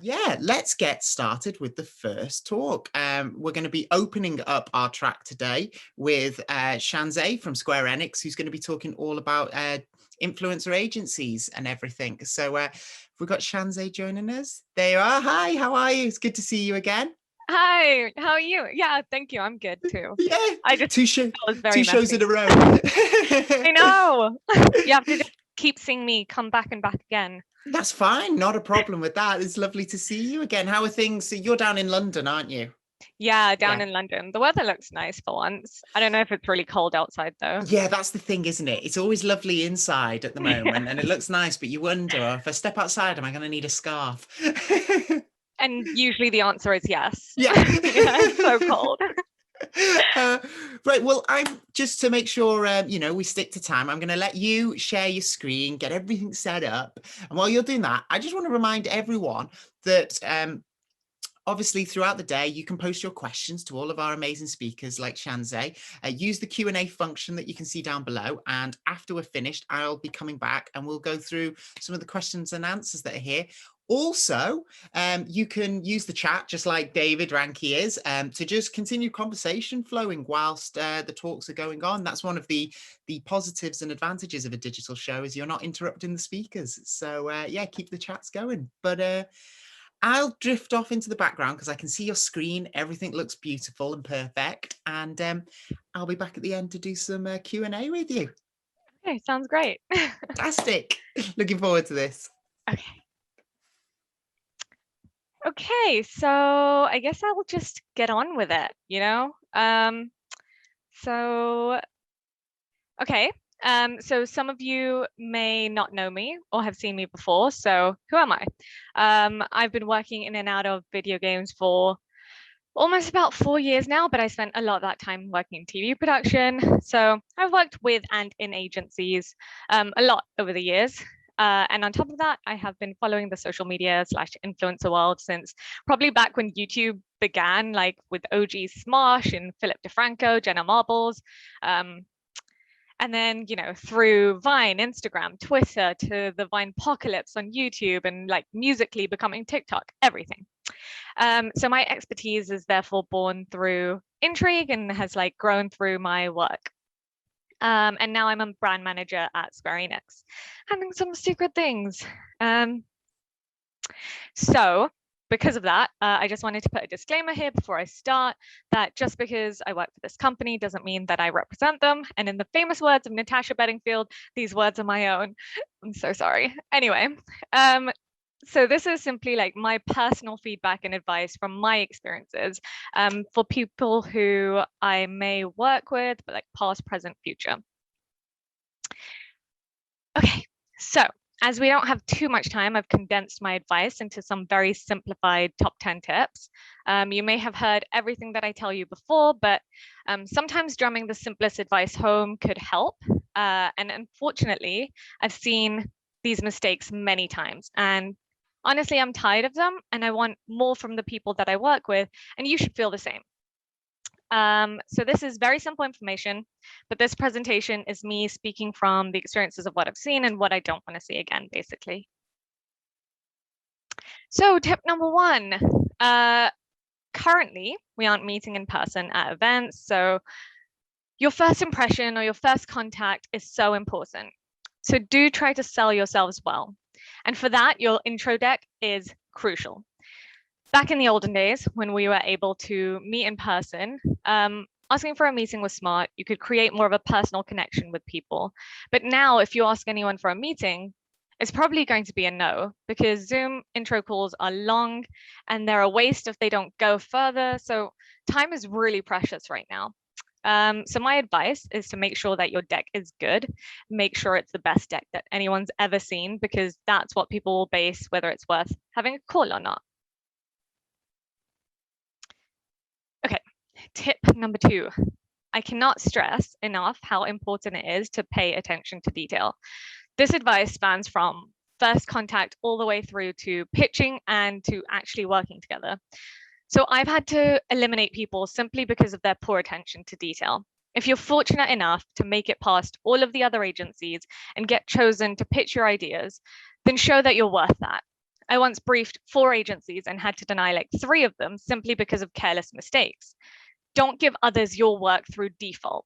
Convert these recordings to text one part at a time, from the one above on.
Yeah, let's get started with the first talk. We're going to be opening up our track today with Shanzay from Square Enix, who's going to be talking all about influencer agencies and everything. So we've got Shanzay joining us. There you are. Hi, how are you? It's good to see you again. Hi, how are you? Yeah, thank you. I'm good too. Yeah, I just two show, That was two very shows in messy. a row. I know. You have to just keep seeing me come back and back again. That's fine. Not a problem with that. It's lovely to see you again. How are things? So you're down in London, aren't you? Yeah, down Yeah. in London. The weather looks nice for once. I don't know if it's really cold outside though. Yeah, that's the thing, isn't it? It's always lovely inside at the Yeah. moment and it looks nice, but you wonder, if I step outside, am I going to need a scarf? And usually the answer is yes. Yeah. Yeah, it's so cold. uh, right. Well, I'm just to make sure, we stick to time. I'm going to let you share your screen, get everything set up. And while you're doing that, I just want to remind everyone that obviously, throughout the day, you can post your questions to all of our amazing speakers like Shanzay. Use the Q&A function that you can see down below. And after we're finished, I'll be coming back and we'll go through some of the questions and answers that are here. Also, you can use the chat, just like David Ranke is, to just continue conversation flowing whilst the talks are going on. That's one of the positives and advantages of a digital show is you're not interrupting the speakers. So yeah, keep the chats going. But I'll drift off into the background because I can see your screen. Everything looks beautiful and perfect. And I'll be back at the end to do some Q&A with you. Okay, sounds great. Fantastic. Looking forward to this. Okay. Okay, so I guess I will just get on with it, you know? So okay. So some of you may not know me or have seen me before. So who am I? I've been working in and out of video games for almost about 4 years now, but I spent a lot of that time working in TV production. So I've worked with and in agencies a lot over the years. And on top of that, I have been following the social media slash influencer world since probably back when YouTube began, like with OG Smosh and Philip DeFranco, Jenna Marbles. And then, through Vine, Instagram, Twitter, to the Vine apocalypse on YouTube, and like musically becoming TikTok, everything. So my expertise is therefore born through intrigue and has like grown through my work. And now I'm a brand manager at Square Enix, having some secret things. So because of that, I just wanted to put a disclaimer here before I start that just because I work for this company doesn't mean that I represent them. And in the famous words of Natasha Bedingfield, these words are my own. I'm so sorry. Anyway, so this is simply like my personal feedback and advice from my experiences for people who I may work with, but like past, present, future. Okay, so as we don't have too much time, I've condensed my advice into some very simplified top 10 tips. You may have heard everything that I tell you before, but sometimes drumming the simplest advice home could help. And unfortunately, I've seen these mistakes many times. And honestly, I'm tired of them and I want more from the people that I work with. And you should feel the same. So this is very simple information, but this presentation is me speaking from the experiences of what I've seen and what I don't want to see again, basically. So tip number one, currently we aren't meeting in person at events. So your first impression or your first contact is so important. So do try to sell yourselves well. And for that, your intro deck is crucial. Back in the olden days, when we were able to meet in person, asking for a meeting was smart. You could create more of a personal connection with people. But now, if you ask anyone for a meeting, it's probably going to be a no because Zoom intro calls are long and they're a waste if they don't go further. So time is really precious right now. So my advice is to make sure that your deck is good. Make sure it's the best deck that anyone's ever seen because that's what people will base whether it's worth having a call or not. Okay, tip number two. I cannot stress enough how important it is to pay attention to detail. This advice spans from first contact all the way through to pitching and to actually working together. So I've had to eliminate people simply because of their poor attention to detail. If you're fortunate enough to make it past all of the other agencies and get chosen to pitch your ideas, then show that you're worth that. I once briefed 4 agencies and had to deny like 3 of them simply because of careless mistakes. Don't give others your work through default.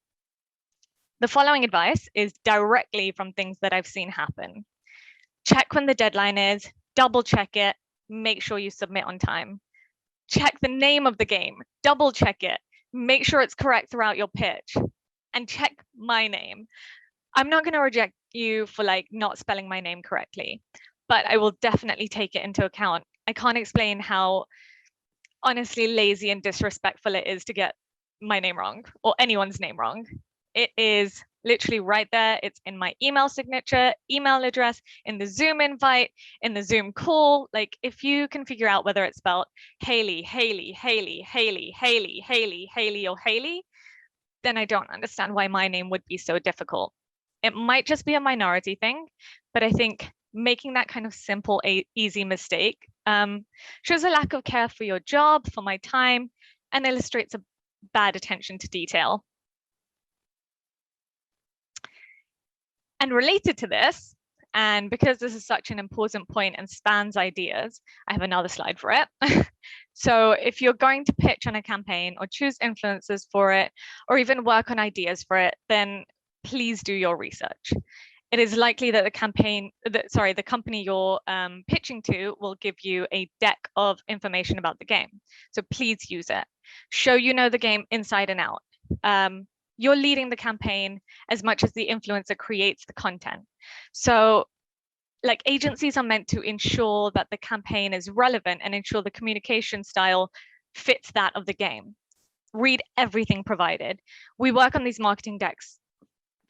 The following advice is directly from things that I've seen happen. Check when the deadline is, double check it, make sure you submit on time. Check the name of the game, double check it, make sure it's correct throughout your pitch, and check my name. I'm not going to reject you for like not spelling my name correctly, but I will definitely take it into account. I can't explain how honestly lazy and disrespectful it is to get my name wrong or anyone's name wrong. It is literally right there. It's in my email signature, email address, in the Zoom invite, in the Zoom call. Like if you can figure out whether it's spelled Haley, Haley, Haley, Haley, Haley, Haley, Haley, or Haley, then I don't understand why my name would be so difficult. It might just be a minority thing, but I think making that kind of simple, easy mistake shows a lack of care for your job, for my time, and illustrates a bad attention to detail. And related to this, and because this is such an important point and spans ideas, I have another slide for it. So if you're going to pitch on a campaign or choose influencers for it, or even work on ideas for it, then please do your research. It is likely that the company you're pitching to will give you a deck of information about the game. So please use it. Show you know the game inside and out. You're leading the campaign as much as the influencer creates the content. So like agencies are meant to ensure that the campaign is relevant and ensure the communication style fits that of the game. Read everything provided. We work on these marketing decks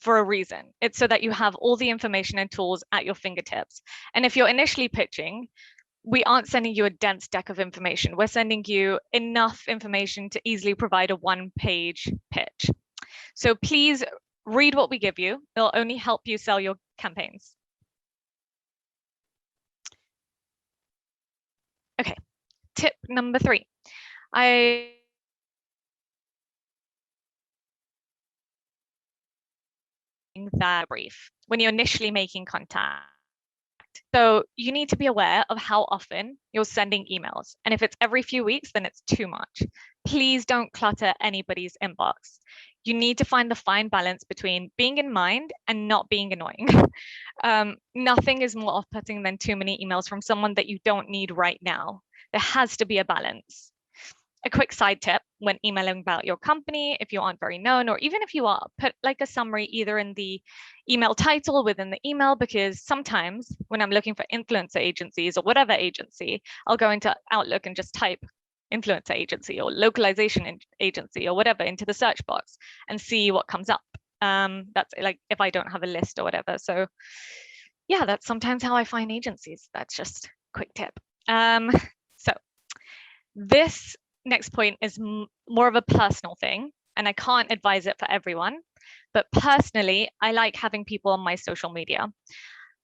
for a reason. It's so that you have all the information and tools at your fingertips. And if you're initially pitching, we aren't sending you a dense deck of information. We're sending you enough information to easily provide a 1-page pitch. So please read what we give you. It'll only help you sell your campaigns. Okay, tip number 3. That brief when you're initially making contact. So you need to be aware of how often you're sending emails. And if it's every few weeks, then it's too much. Please don't clutter anybody's inbox. You need to find the fine balance between being in mind and not being annoying. Nothing is more off-putting than too many emails from someone that you don't need right now. There has to be a balance. A quick side tip when emailing about your company, if you aren't very known, or even if you are, put like a summary either in the email title within the email, because sometimes when I'm looking for influencer agencies or whatever agency, I'll go into Outlook and just type influencer agency or localization agency or whatever into the search box and see what comes up. That's like if I don't have a list or whatever. So yeah, that's sometimes how I find agencies. That's just a quick tip. So this next point is more of a personal thing, and I can't advise it for everyone, but personally, I like having people on my social media.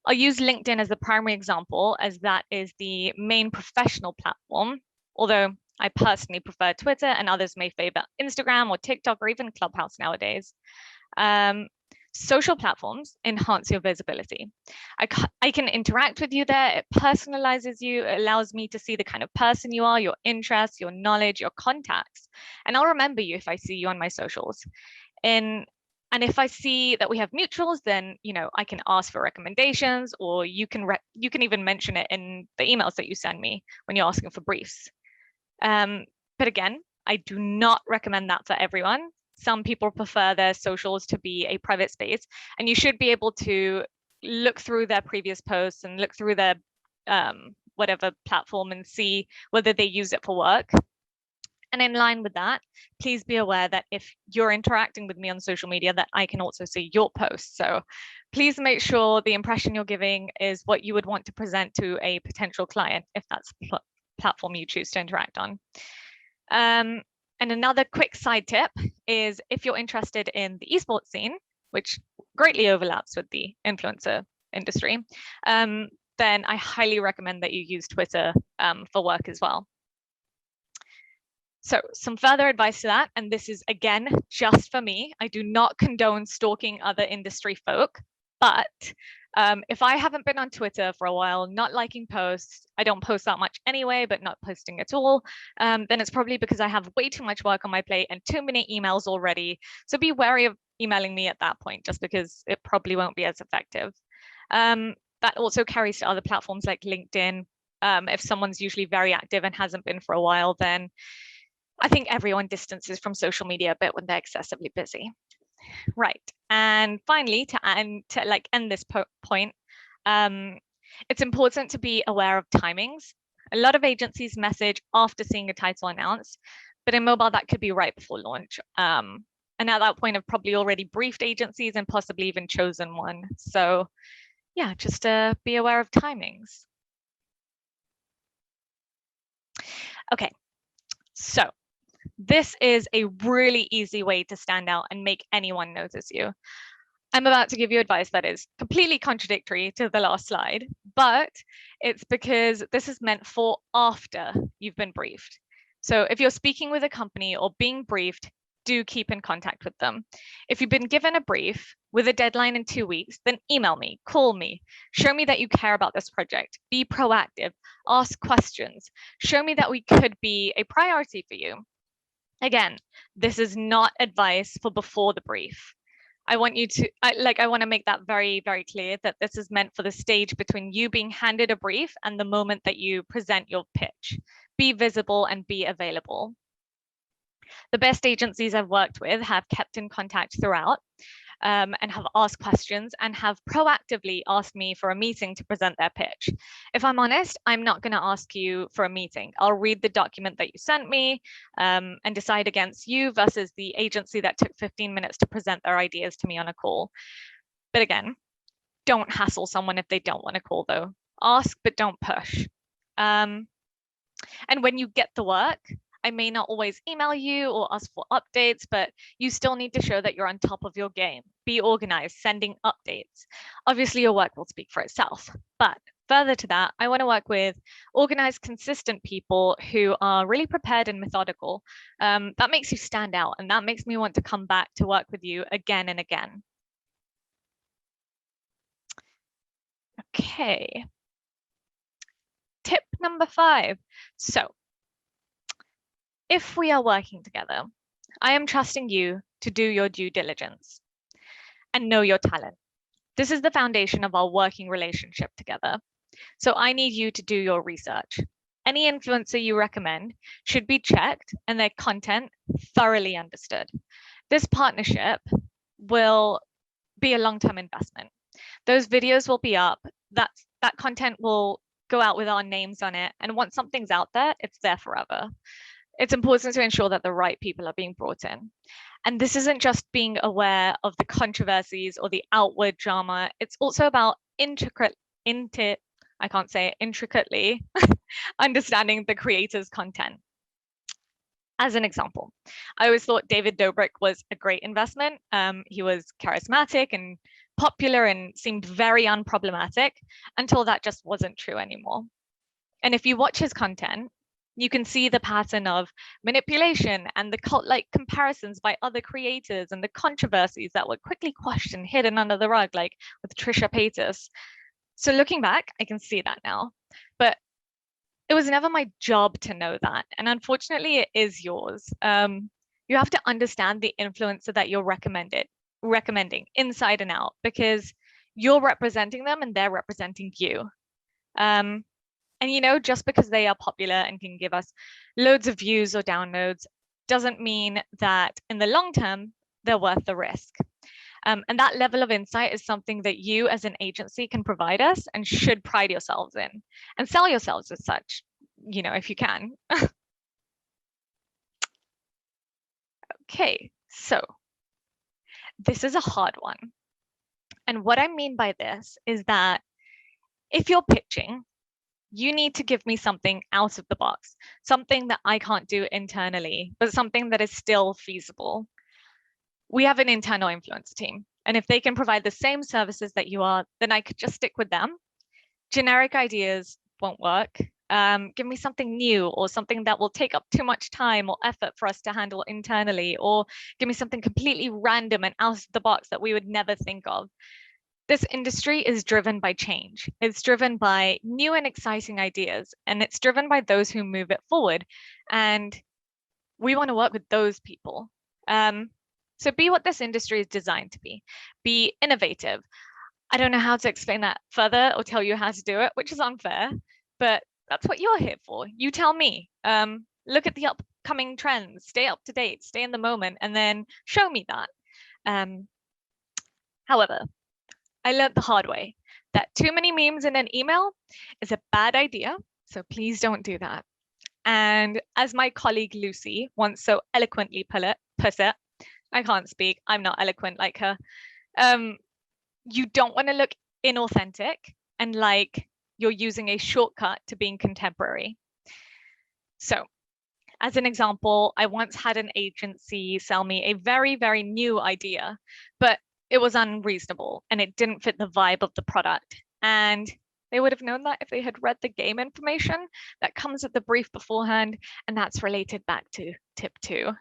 I'll use LinkedIn as the primary example, as that is the main professional platform, although I personally prefer Twitter and others may favor Instagram or TikTok or even Clubhouse nowadays. Social platforms enhance your visibility. I can interact with you there. It personalizes you. It allows me to see the kind of person you are, your interests, your knowledge, your contacts. And I'll remember you if I see you on my socials. And if I see that we have mutuals, then I can ask for recommendations, or you can even mention it in the emails that you send me when you're asking for briefs. But again, I do not recommend that for everyone. Some people prefer their socials to be a private space, and you should be able to look through their previous posts and look through their whatever platform and see whether they use it for work. And in line with that, please be aware that if you're interacting with me on social media, that I can also see your posts. So please make sure the impression you're giving is what you would want to present to a potential client if that's the platform you choose to interact on. And another quick side tip is if you're interested in the esports scene, which greatly overlaps with the influencer industry, then I highly recommend that you use Twitter for work as well. So some further advice to that, and this is again just for me. I do not condone stalking other industry folk, but If I haven't been on Twitter for a while, not liking posts, I don't post that much anyway, but not posting at all, then it's probably because I have way too much work on my plate and too many emails already. So be wary of emailing me at that point, just because it probably won't be as effective. That also carries to other platforms like LinkedIn. If someone's usually very active and hasn't been for a while, then I think everyone distances from social media a bit when they're excessively busy. Right. And finally, to end this point, it's important to be aware of timings. A lot of agencies message after seeing a title announced, but in mobile that could be right before launch. And at that point, I've probably already briefed agencies and possibly even chosen one. So yeah, just be aware of timings. Okay, so this is a really easy way to stand out and make anyone notice you. I'm about to give you advice that is completely contradictory to the last slide, but it's because this is meant for after you've been briefed. So if you're speaking with a company or being briefed, do keep in contact with them. If you've been given a brief with a deadline in 2 weeks, then email me, call me, show me that you care about this project, be proactive, ask questions, show me that we could be a priority for you. Again, this is not advice for before the brief. I want to make that very, very clear that this is meant for the stage between you being handed a brief and the moment that you present your pitch. Be visible and be available. The best agencies I've worked with have kept in contact throughout and have asked questions and have proactively asked me for a meeting to present their pitch. If I'm honest, I'm not going to ask you for a meeting. I'll read the document that you sent me and decide against you versus the agency that took 15 minutes to present their ideas to me on a call. But again, don't hassle someone if they don't want to call though. Ask, but don't push. And when you get the work, I may not always email you or ask for updates, but you still need to show that you're on top of your game. Be organized, sending updates. Obviously, your work will speak for itself. But further to that, I want to work with organized, consistent people who are really prepared and methodical. That makes you stand out, and that makes me want to come back to work with you again and again. Okay. Tip number 5. So, if we are working together, I am trusting you to do your due diligence and know your talent. This is the foundation of our working relationship together. So I need you to do your research. Any influencer you recommend should be checked and their content thoroughly understood. This partnership will be a long-term investment. Those videos will be up. That content will go out with our names on it. And once something's out there, it's there forever. It's important to ensure that the right people are being brought in. And this isn't just being aware of the controversies or the outward drama. It's also about intricately understanding the creator's content. As an example, I always thought David Dobrik was a great investment. He was charismatic and popular and seemed very unproblematic until that just wasn't true anymore. And if you watch his content, you can see the pattern of manipulation and the cult-like comparisons by other creators and the controversies that were quickly quashed and hidden under the rug, like with Trisha Paytas. So looking back, I can see that now. But it was never my job to know that. And unfortunately, it is yours. You have to understand the influencer that you're recommending inside and out, because you're representing them and they're representing you. And just because they are popular and can give us loads of views or downloads doesn't mean that in the long term, they're worth the risk. And that level of insight is something that you as an agency can provide us and should pride yourselves in and sell yourselves as such, if you can. Okay, so this is a hard one. And what I mean by this is that if you're pitching, you need to give me something out of the box, something that I can't do internally, but something that is still feasible. We have an internal influencer team, and if they can provide the same services that you are, then I could just stick with them. Generic ideas won't work. Give me something new or something that will take up too much time or effort for us to handle internally, or give me something completely random and out of the box that we would never think of. This industry is driven by change. It's driven by new and exciting ideas, and it's driven by those who move it forward. And we want to work with those people. So be what this industry is designed to be. Be innovative. I don't know how to explain that further or tell you how to do it, which is unfair, but that's what you're here for. You tell me. Look at the upcoming trends, stay up to date, stay in the moment, and then show me that. However, I learned the hard way that too many memes in an email is a bad idea, so please don't do that. And as my colleague Lucy once so eloquently put it, I can't speak, I'm not eloquent like her. You don't want to look inauthentic and like you're using a shortcut to being contemporary. So, as an example, I once had an agency sell me a very, very new idea, but it was unreasonable and it didn't fit the vibe of the product. And they would have known that if they had read the game information that comes with the brief beforehand, and that's related back to tip 2.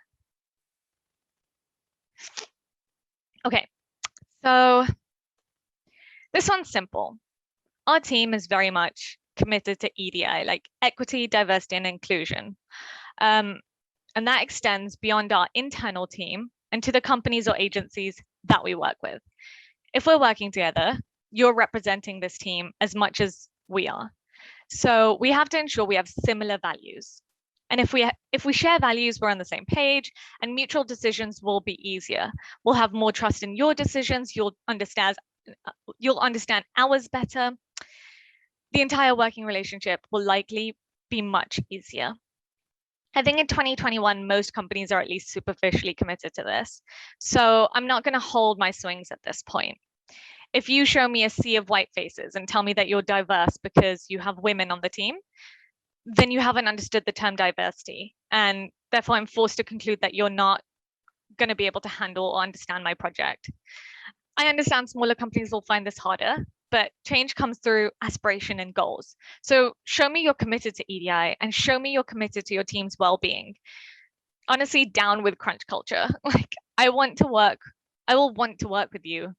Okay, so this one's simple. Our team is very much committed to EDI, like equity, diversity, and inclusion. And that extends beyond our internal team and to the companies or agencies that we work with. If we're working together, you're representing this team as much as we are. So we have to ensure we have similar values. And if we share values, we're on the same page, and mutual decisions will be easier. We'll have more trust in your decisions. You'll understand ours better. The entire working relationship will likely be much easier. I think in 2021, most companies are at least superficially committed to this. So I'm not going to hold my swings at this point. If you show me a sea of white faces and tell me that you're diverse because you have women on the team, then you haven't understood the term diversity. And therefore, I'm forced to conclude that you're not going to be able to handle or understand my project. I understand smaller companies will find this harder, but change comes through aspiration and goals. So show me you're committed to EDI and show me you're committed to your team's well-being. Honestly, down with crunch culture. Like, I will want to work with you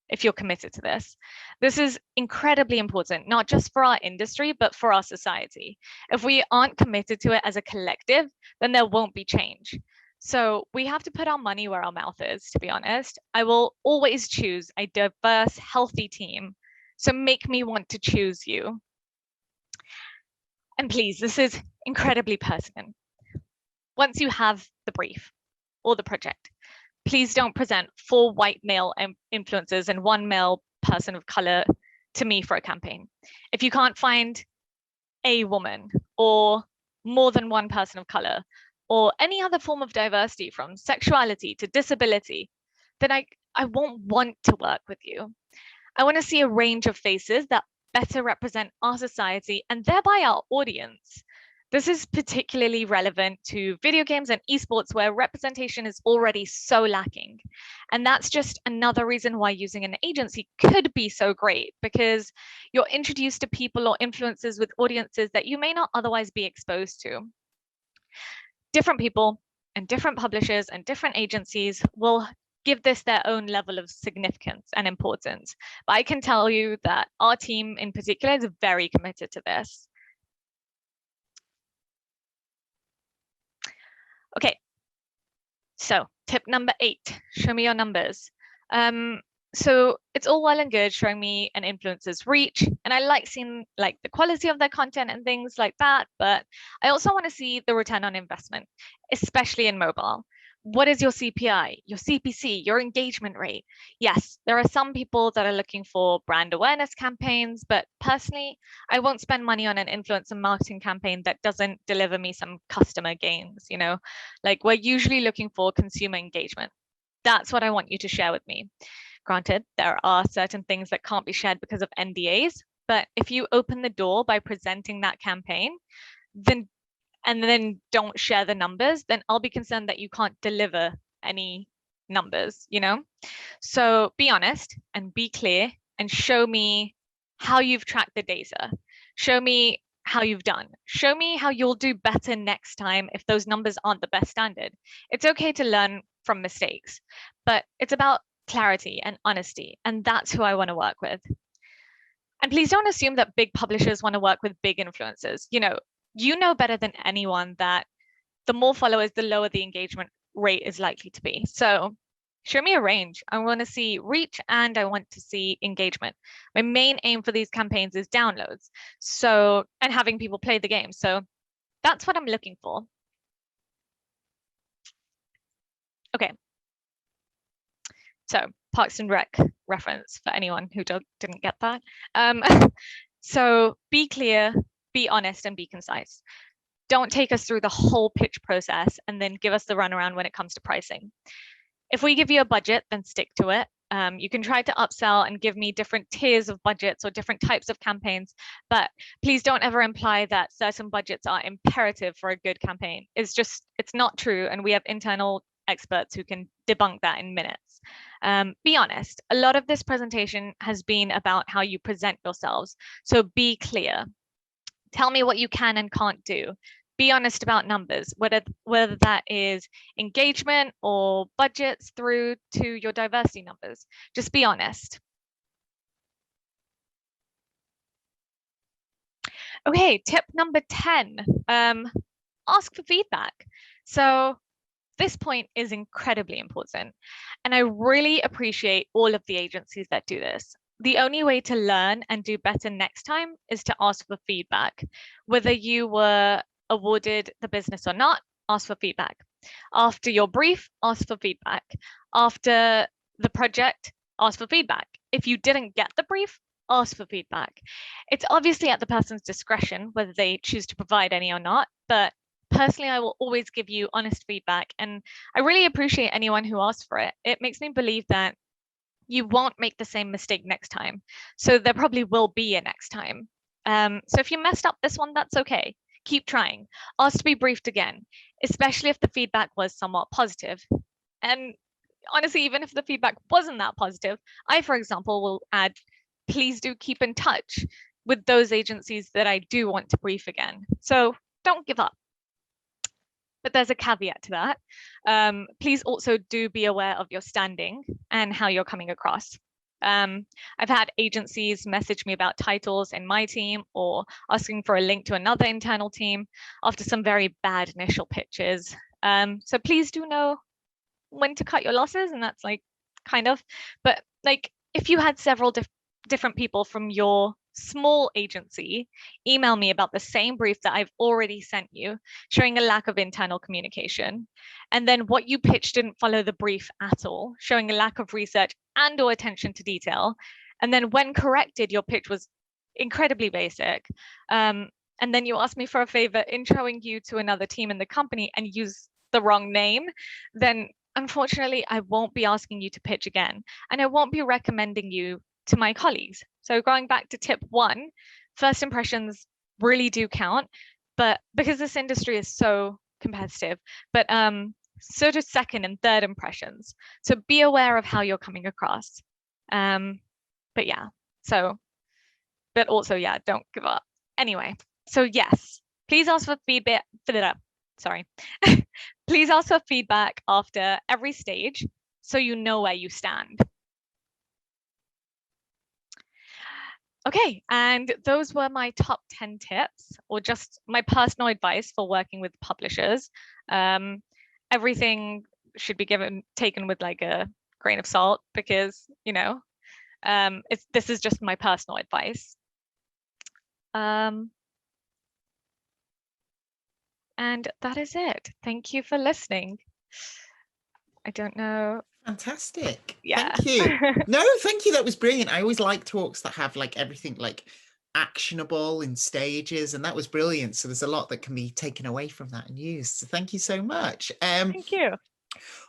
if you're committed to this. This is incredibly important, not just for our industry, but for our society. If we aren't committed to it as a collective, then there won't be change. So we have to put our money where our mouth is, to be honest. I will always choose a diverse, healthy team. So make me want to choose you. And please, this is incredibly pertinent. Once you have the brief or the project, please don't present 4 white male influencers and 1 male person of color to me for a campaign. If you can't find a woman or more than 1 person of color or any other form of diversity from sexuality to disability, then I won't want to work with you. I want to see a range of faces that better represent our society and thereby our audience. This is particularly relevant to video games and esports where representation is already so lacking. And that's just another reason why using an agency could be so great, because you're introduced to people or influencers with audiences that you may not otherwise be exposed to. Different people and different publishers and different agencies will give this their own level of significance and importance. But I can tell you that our team in particular is very committed to this. Okay, so tip number 8, show me your numbers. So it's all well and good showing me an influencer's reach, and I like seeing like the quality of their content and things like that, but I also want to see the return on investment, especially in mobile. What is your CPI, your CPC, your engagement rate? Yes, there are some people that are looking for brand awareness campaigns, but personally, I won't spend money on an influencer marketing campaign that doesn't deliver me some customer gains, you know? Like, we're usually looking for consumer engagement. That's what I want you to share with me. Granted, there are certain things that can't be shared because of NDAs, but if you open the door by presenting that campaign, then don't share the numbers, then I'll be concerned that you can't deliver any numbers, you know? So be honest and be clear and show me how you've tracked the data. Show me how you've done. Show me how you'll do better next time if those numbers aren't the best standard. It's okay to learn from mistakes, but it's about clarity, and honesty. And that's who I want to work with. And please don't assume that big publishers want to work with big influencers. You know better than anyone that the more followers, the lower the engagement rate is likely to be. So show me a range. I want to see reach and I want to see engagement. My main aim for these campaigns is downloads. And having people play the game. So that's what I'm looking for. Okay. So Parks and Rec reference for anyone who didn't get that. So be clear, be honest, and be concise. Don't take us through the whole pitch process and then give us the runaround when it comes to pricing. If we give you a budget, then stick to it. You can try to upsell and give me different tiers of budgets or different types of campaigns, but please don't ever imply that certain budgets are imperative for a good campaign. It's not true, and we have internal experts who can debunk that in minutes. Be honest. A lot of this presentation has been about how you present yourselves, so be clear. Tell me what you can and can't do. Be honest about numbers, whether that is engagement or budgets through to your diversity numbers. Just be honest. Okay, tip number 10, ask for feedback. So this point is incredibly important, and I really appreciate all of the agencies that do this. The only way to learn and do better next time is to ask for feedback. Whether you were awarded the business or not, ask for feedback. After your brief, ask for feedback. After the project, ask for feedback. If you didn't get the brief, ask for feedback. It's obviously at the person's discretion whether they choose to provide any or not, but personally, I will always give you honest feedback, and I really appreciate anyone who asks for it. It makes me believe that you won't make the same mistake next time. So there probably will be a next time. So if you messed up this one, that's okay. Keep trying. Ask to be briefed again, especially if the feedback was somewhat positive. And honestly, even if the feedback wasn't that positive, I, for example, will add, please do keep in touch with those agencies that I do want to brief again. So don't give up. But there's a caveat to that. Please also do be aware of your standing and how you're coming across. I've had agencies message me about titles in my team or asking for a link to another internal team after some very bad initial pitches. So please do know when to cut your losses, and that's but if you had several different people from your small agency email me about the same brief that I've already sent you, showing a lack of internal communication, and then what you pitched didn't follow the brief at all, showing a lack of research and or attention to detail, and then when corrected, your pitch was incredibly basic, and then you asked me for a favor introing you to another team in the company and use the wrong name, then unfortunately I won't be asking you to pitch again, and I won't be recommending you to my colleagues. So going back to tip 1, first impressions really do count, but because this industry is so competitive, but so do second and third impressions. So be aware of how you're coming across. But also, don't give up. Anyway, so yes, please ask for feedback. Sorry. Please ask for feedback after every stage so you know where you stand. Okay, and those were my top 10 tips, or just my personal advice for working with publishers. Everything should be taken with a grain of salt, because this is just my personal advice. And that is it. Thank you for listening. I don't know. Fantastic. Yeah. Thank you. No, thank you. That was brilliant. I always like talks that have everything actionable in stages, and that was brilliant. So there's a lot that can be taken away from that and used. So thank you so much. Thank you.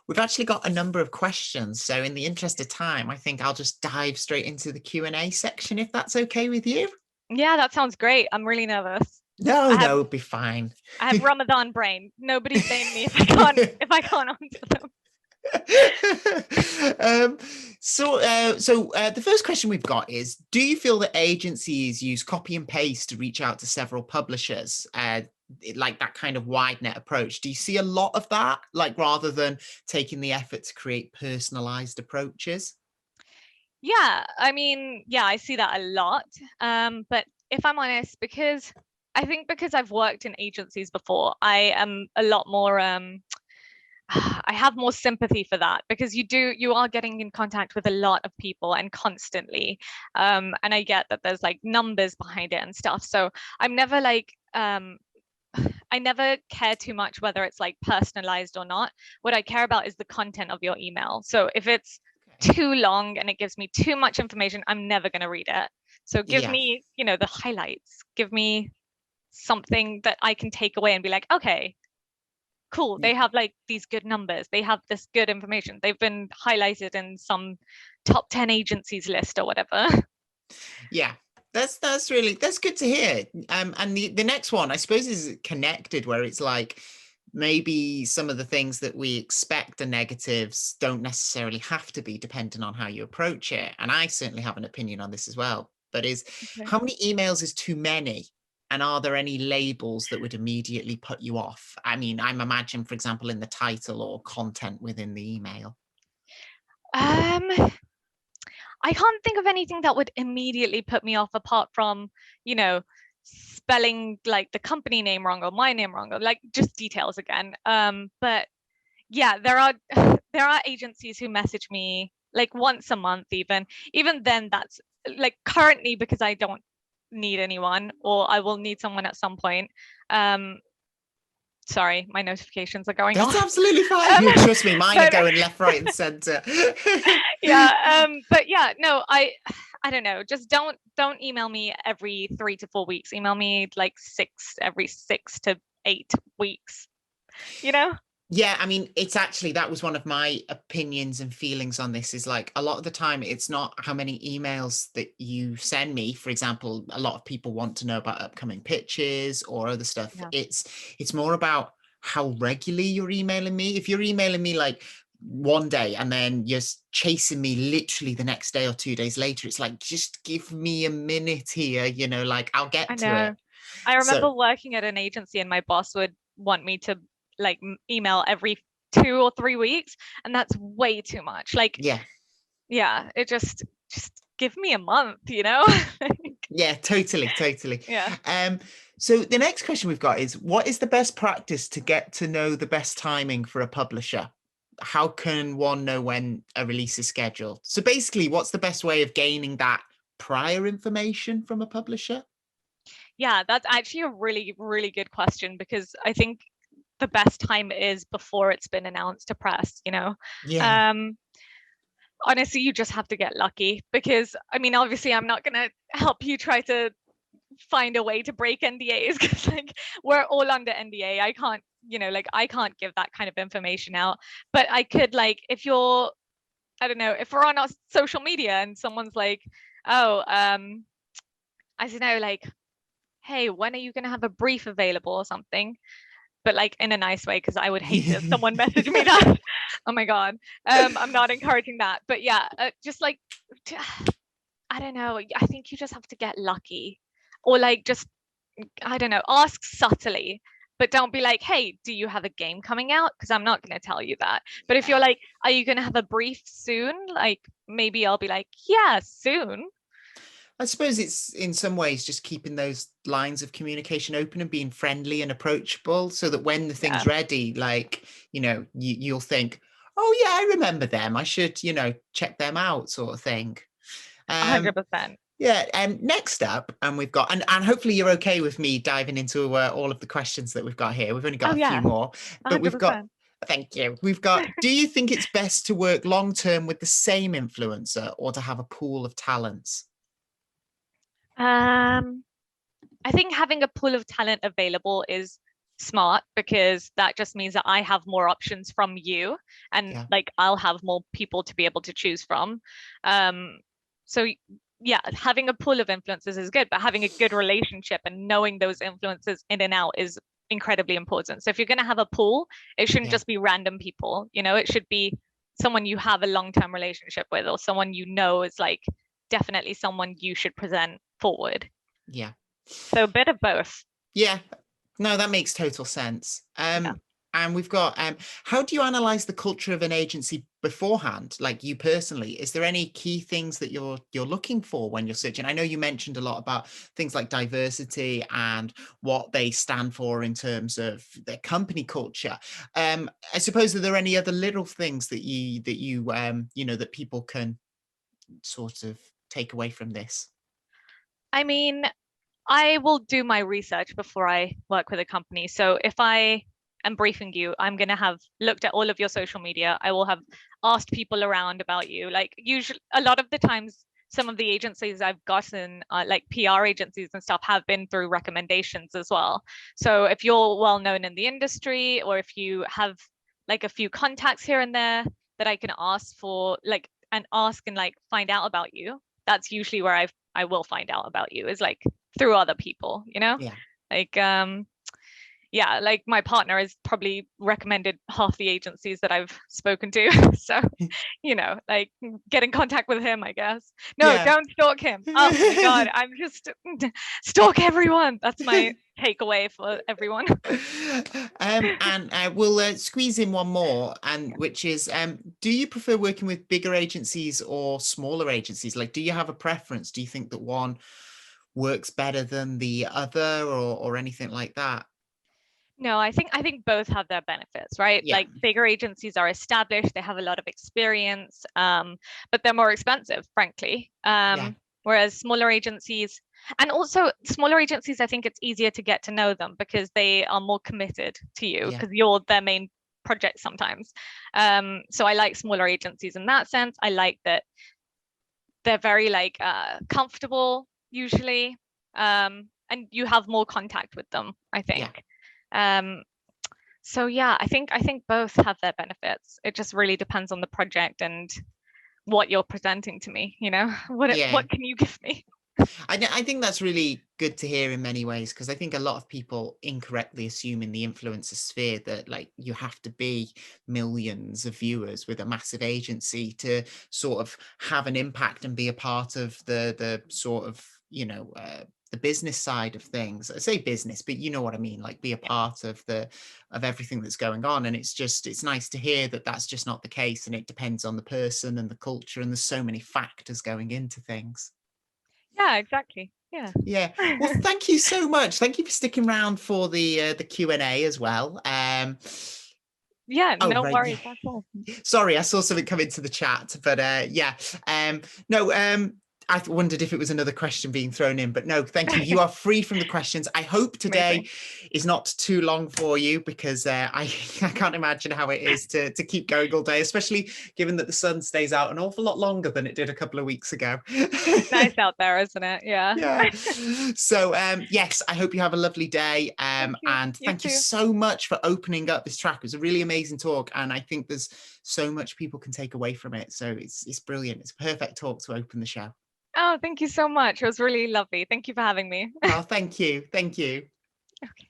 We've actually got a number of questions. So in the interest of time, I think I'll just dive straight into the Q&A section, if that's okay with you. Yeah, that sounds great. I'm really nervous. No, it'll be fine. I have Ramadan brain. Nobody blame me if I can't answer them. So the first question we've got is, do you feel that agencies use copy and paste to reach out to several publishers? like that kind of wide net approach. Do you see a lot of that, like rather than taking the effort to create personalized approaches? Yeah, I mean, yeah, I see that a lot. But if I'm honest, because I think because I've worked in agencies before, I am a lot more I have more sympathy for that, because you are getting in contact with a lot of people and constantly. And I get that there's like numbers behind it and stuff. So I'm never like I never care too much whether it's like personalized or not. What I care about is the content of your email. So if it's Okay. too long and it gives me too much information, I'm never going to read it. So give Yeah. me, the highlights. Give me something that I can take away and be like, okay, cool. They have like these good numbers. They have this good information. They've been highlighted in some top 10 agencies list or whatever. Yeah, that's good to hear. And the next one, I suppose, is connected, where it's like maybe some of the things that we expect are negatives don't necessarily have to be, depending on how you approach it. And I certainly have an opinion on this as well. But is Okay. how many emails is too many? And are there any labels that would immediately put you off? I mean, I'm imagine, for example, in the title or content within the email. Um, I can't think of anything that would immediately put me off apart from, you know, spelling like the company name wrong or my name wrong, or like just details again. But yeah, there are there are agencies who message me like once a month even. Even then that's like currently because I don't need anyone, or I will need someone at some point. Um, sorry, my notifications are going That's off. absolutely Um, fine. Trust me, mine are but going left, right, and center. yeah, but yeah, no, I don't know, just don't email me every 3 to 4 weeks. Email me like every 6 to 8 weeks, you know. Yeah, I mean, it's actually, that was one of my opinions and feelings on this, is like a lot of the time it's not how many emails that you send me. For example, a lot of people want to know about upcoming pitches or other stuff. Yeah, It's more about how regularly you're emailing me. If you're emailing me like one day and then you're chasing me literally the next day or 2 days later, it's like, just give me a minute here, like I'll I get to it. know. I So remember working at an agency and my boss would want me to like email every 2 or 3 weeks, and that's way too much. Like, yeah. yeah, it just give me a month, you know? Yeah, totally. Yeah. So the next question we've got is, what is the best practice to get to know the best timing for a publisher? How can one know when a release is scheduled? So basically, what's the best way of gaining that prior information from a publisher? Yeah, that's actually a really, really good question, because I think the best time is before it's been announced to press, you know? Yeah. Um, honestly, you just have to get lucky, because I mean, obviously, I'm not gonna help you try to find a way to break NDAs, because like we're all under NDA. I can't, like I can't give that kind of information out. But I could, like, if you're, I don't know, if we're on our social media and someone's like, oh, I don't know, like, hey, when are you gonna have a brief available or something? But like in a nice way, because I would hate if someone messaged me that. Oh my god. I'm not encouraging that. But yeah, just like I don't know. I think you just have to get lucky, or like just, I don't know, ask subtly, but don't be like, hey, do you have a game coming out? Because I'm not going to tell you that. But if you're like, are you going to have a brief soon? Like, maybe I'll be like, yeah, soon. I suppose it's in some ways just keeping those lines of communication open and being friendly and approachable, so that when the Yeah, thing's ready, like, you'll think, oh yeah, I remember them. I should, check them out, sort of thing. Um, 100%. yeah. Next up, and we've got, and hopefully you're okay with me diving into all of the questions that we've got here. We've only Oh, got a few yeah, more, but we've got, 100%. thank you. We've got, do you think it's best to work long term with the same influencer, or to have a pool of talents? Um, I think having a pool of talent available is smart, because that just means that I have more options from you, and Yeah. like I'll have more people to be able to choose from. Um, so yeah, having a pool of influencers is good, but having a good relationship and knowing those influencers in and out is incredibly important. So if you're going to have a pool, it shouldn't Yeah. just be random people, it should be someone you have a long-term relationship with, or someone is like definitely someone you should present forward. Yeah. So a bit of both. Yeah. No, that makes total sense. Yeah. And we've got, how do you analyze the culture of an agency beforehand, like you personally? Is there any key things that you're looking for when you're searching? I know you mentioned a lot about things like diversity and what they stand for in terms of their company culture. I suppose, are there any other little things that you know, that people can sort of take away from this? I mean, I will do my research before I work with a company. So if I am briefing you, I'm going to have looked at all of your social media. I will have asked people around about you. Like usually, a lot of the times, some of the agencies I've gotten, like PR agencies and stuff, have been through recommendations as well. So if you're well known in the industry, or if you have like a few contacts here and there that I can ask for, like, and ask and like find out about you, that's usually where I will find out about you, is like through other people, you know? Yeah. Like yeah, like my partner has probably recommended half the agencies that I've spoken to. So, you know, like get in contact with him, I guess. No, Yeah. don't stalk him. Oh my God, I'm just stalk everyone. That's my takeaway for everyone. And we'll squeeze in one more, and which is, do you prefer working with bigger agencies or smaller agencies? Like, do you have a preference? Do you think that one works better than the other, or anything like that? No, I think both have their benefits, right? Yeah, Like bigger agencies are established, they have a lot of experience, but they're more expensive, frankly. yeah, Whereas smaller agencies, and also smaller agencies, I think it's easier to get to know them because they are more committed to you yeah, because you're their main project sometimes. So I like smaller agencies in that sense. I like that they're very like comfortable usually, and you have more contact with them, I yeah. think. Um, so yeah, I think both have their benefits. It just really depends on the project and what you're presenting to me, you know? Yeah. What can you give me? I think that's really good to hear in many ways, because I think a lot of people incorrectly assume in the influencer sphere that, like, you have to be millions of viewers with a massive agency to sort of have an impact and be a part of the sort of, you know, the business side of things. I say business, but you know what I mean, like be a Yeah. part of the of everything that's going on. And it's nice to hear that that's just not the case, and it depends on the person and the culture, and there's so many factors going into things. Yeah, exactly. Yeah. Yeah. Well, thank you so much. Thank you for sticking around for the Q&A as well. Yeah, Oh, no right. Yeah. worries at all. Sorry, I saw something come into the chat, but yeah. No, I wondered if it was another question being thrown in, but no, thank you. You are free from the questions. I hope today Amazing. is not too long for you, because I can't imagine how it is to keep going all day, especially given that the sun stays out an awful lot longer than it did a couple of weeks ago. It's nice out there, isn't it? Yeah. Yeah. So yes, I hope you have a lovely day. Thank you. And You thank you too. so much for opening up this track. It was a really amazing talk, and I think there's so much people can take away from it. So it's brilliant. It's a perfect talk to open the show. Oh, thank you so much. It was really lovely. Thank you for having me. Oh, thank you. Thank you. Okay.